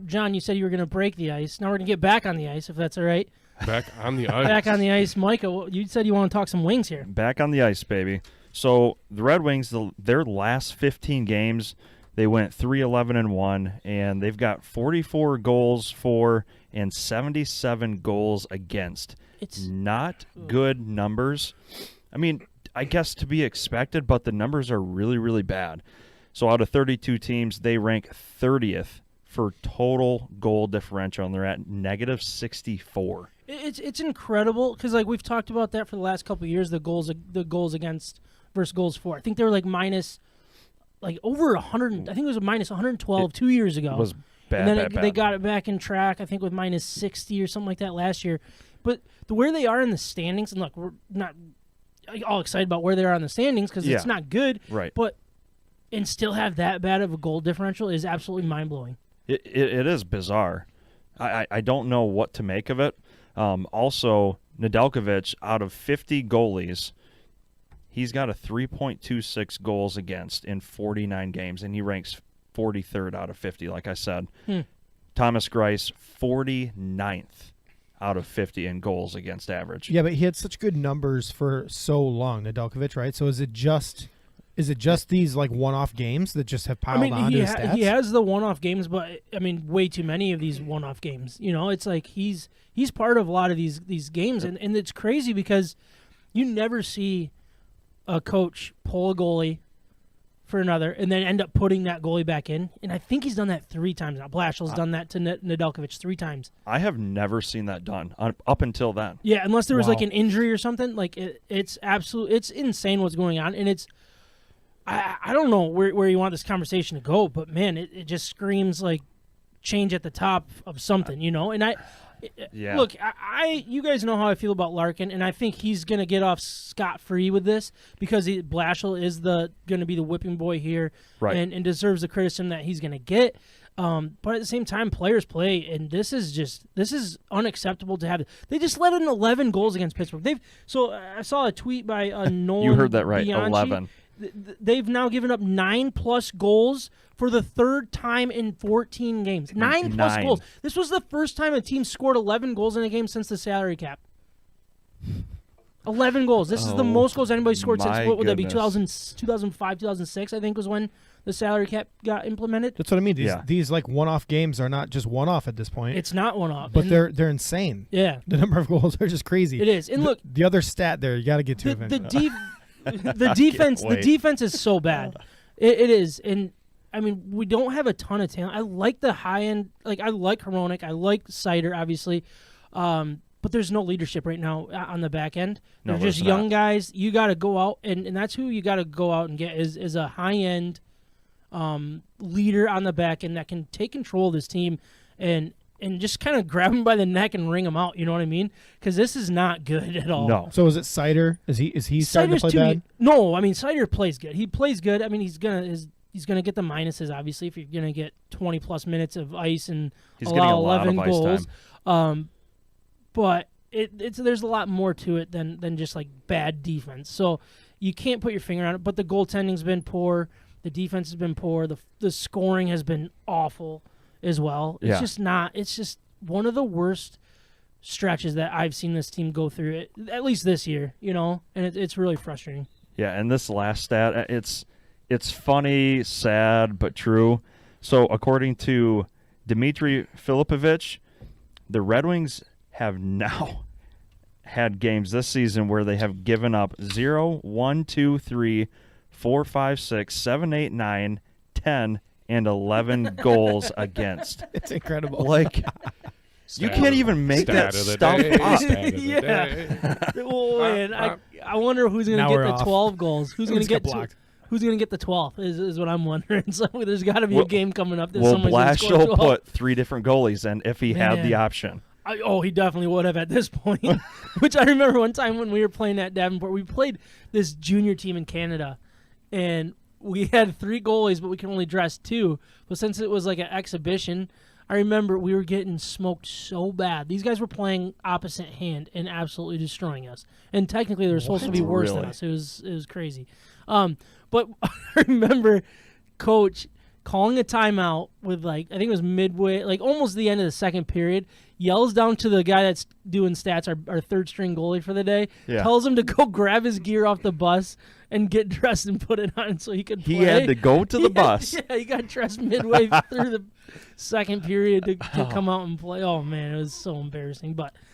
John, you said you were going to break the ice. Now we're going to get back on the ice, if that's all right. Back on the ice. Back on the ice. Micah, you said you want to talk some Wings here. Back on the ice, baby. So the Red Wings, their last 15 games, they went 3-11-1, and they've got 44 goals for and 77 goals against. It's not good numbers. I mean, I guess to be expected, but the numbers are really, really bad. So out of 32 teams, they rank 30th for total goal differential, and they're at negative 64. It's incredible because like we've talked about that for the last couple of years. The goals against versus goals for. I think they were like minus, like over 100. I think it was a minus 112 2 years ago. It was bad. And then bad. They got it back in track. I think with minus 60 or something like that last year. But where they are in the standings, and look, we're not all excited about where they are in the standings because it's not good. Right. But and still have that bad of a goal differential is absolutely mind blowing. It is bizarre. I don't know what to make of it. Also, Nedeljkovic, out of 50 goalies, he's got a 3.26 goals against in 49 games, and he ranks 43rd out of 50, like I said. Thomas Greiss, 49th out of 50 in goals against average. Yeah, but he had such good numbers for so long, Nedeljkovic, right? So is it just these like one-off games that just have piled on to his stats? He has the one-off games, but I mean, way too many of these one-off games. You know, it's like he's part of a lot of these games, and it's crazy because you never see a coach pull a goalie for another and then end up putting that goalie back in. And I think he's done that 3 times now. Blashill's done that to Nedeljkovic 3 times. I have never seen that done up until then. Yeah, unless there was like an injury or something. Like it's insane what's going on, and it's. I don't know where you want this conversation to go, but man, it just screams like change at the top of something, you know. And look, you guys know how I feel about Larkin, and I think he's gonna get off scot-free with this because Blashill is gonna be the whipping boy here, right, and deserves the criticism that he's gonna get. But at the same time, players play, and this is unacceptable to have. They just let in 11 goals against Pittsburgh. So I saw a tweet by Nolan. You heard that right, Bianchi. 11. They've now given up 9+ goals for the 3rd time in 14 games. 9+ goals. This was the first time a team scored 11 goals in a game since the salary cap. 11 goals. This is the most goals anybody scored since, what would that be, 2005, 2006, I think was when the salary cap got implemented. That's what I mean. These like one-off games are not just one-off at this point. It's not one-off. But they're insane. Yeah. The number of goals are just crazy. It is. And look. The other stat there, you got to get to eventually. The defense is so bad. It is. And, I mean, we don't have a ton of talent. I like the high-end. Like, I like Hronek. I like Sider, obviously. But there's no leadership right now on the back end. They're just young guys. You got to go out, and that's who you got to go out and get is a high-end leader on the back end that can take control of this team and just kind of grab him by the neck and wring him out. You know what I mean? Because this is not good at all. No. So is it Sider? Is he starting to play bad? No, I mean Sider plays good. He plays good. I mean he's gonna get the minuses obviously if you're gonna get 20+ minutes of ice and allow 11 goals. But there's a lot more to it than just like bad defense. So you can't put your finger on it. But the goaltending's been poor. The defense has been poor. The scoring has been awful as well. It's just not. It's just one of the worst stretches that I've seen this team go through, at least this year, you know, and it's really frustrating. Yeah, and this last stat, it's funny, sad, but true. So according to Dmitry Filipovich, the Red Wings have now had games this season where they have given up 0, 1, 2, 3, 4, 5, 6, 7, 8, 9, 10, and 11 goals against. It's incredible. Like, you can't even make that stuff up. Yeah. Well, man, I wonder who's going to get the 12 goals. Who's going to get Who's going to get the 12th is what I'm wondering. So there's got to be a game coming up. Blashill put 3 different goalies in if he had the option. He definitely would have at this point. Which I remember one time when we were playing at Davenport, we played this junior team in Canada, and we had 3 goalies, but we could only dress 2. But since it was like an exhibition, I remember we were getting smoked so bad. These guys were playing opposite hand and absolutely destroying us. And technically, they were supposed to be worse than us. It was crazy. But I remember Coach calling a timeout with I think it was midway, almost the end of the second period, yells down to the guy that's doing stats, our third string goalie for the day, tells him to go grab his gear off the bus and get dressed and put it on so he could play. He had to go to the bus. Yeah, he got dressed midway through the second period to come out and play. Oh, man, it was so embarrassing. But